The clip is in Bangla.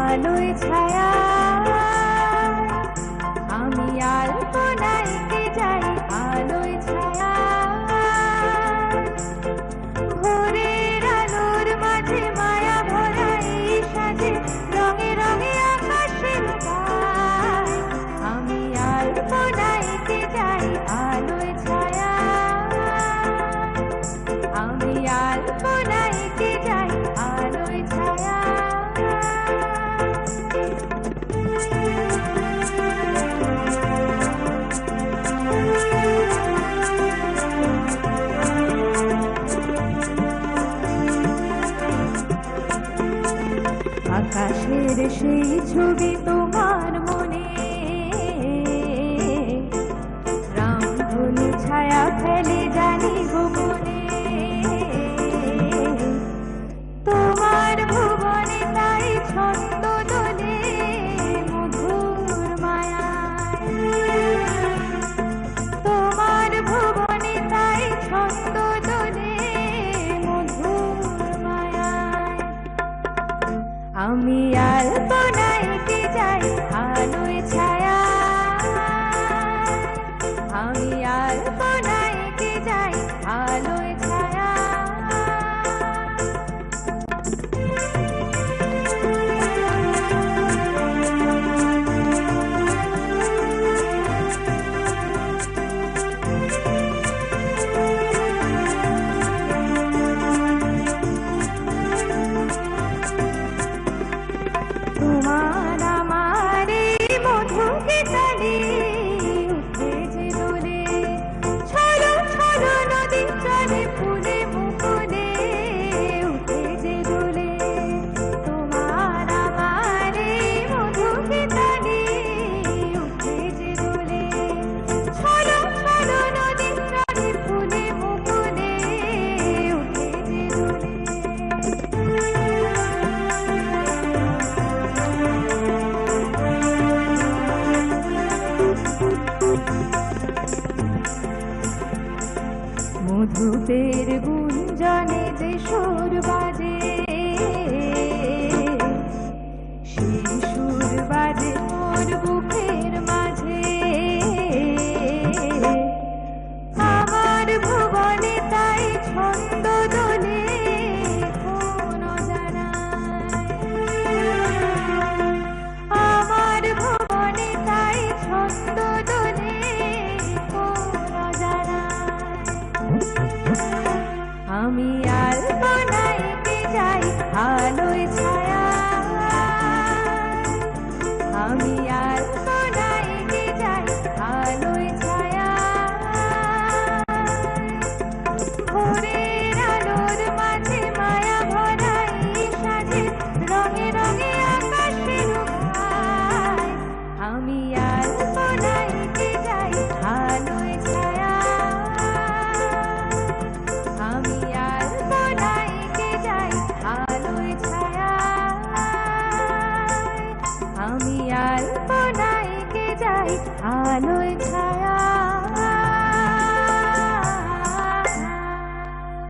আলোয় ছায়া আমি আলপনায় কে যাই আলোয় ছায়া ভোরের আলোর মাঝে মায়া ভরা এই সাজে রঙে রঙে আকাশের গায় আমি আলপনায় কে যাই আলোয় ছায়া আমি আলপনায় কে যাই আলোয় ছায়া আকাশের সেই ছবি তোমার মনে রামধনু ছায়া ফেলে জানি গোপনে তোমার ভুবনে তাই ছন্দ দোলে মধুর মায়ায় তোমার ভুবনে তাই ছন্দ দোলে মধুর মায়ায় আমি আলপনায় কে যাই আলোয় ছায়া আমি আলপনায় কে যাই আলোয় ছায়া তোমার আমার এই মধুকে তালে উঠে যে দোলে ছলো ছলো নদী চলে ফুলে মুকুলে উঠে যে দোলে তোমার আমার এই মধুকে তালে উঠে যে দোলে ছলো ছলো নদী চলে ফুলে মুকুলে উঠে যে দোলে মধুপের গুঞ্জনে যে সুর বাজে সেই সুর বাজে মোর বুকের মাঝে আমার ভুবনে তাই ছন্দ দোলে কোন জানায় আমার ভুবনে তাই ছন্দ দোলে কোন জানায় আমি আলপনায় কে যাই আলোয় ছায়া আমি আলপনায় কে যাই আলোয় ছায়া ভোরের আলোর মাঝে মায়া ভরা এই সাজে রঙে রঙে আকাশের গায় আমি আলপনায় কে যাই আলোয় ছায়া আমি আলপনায় কে যাই আলোয় ছায়া আমি আলপনায় কে যাই আলোয় ছায়া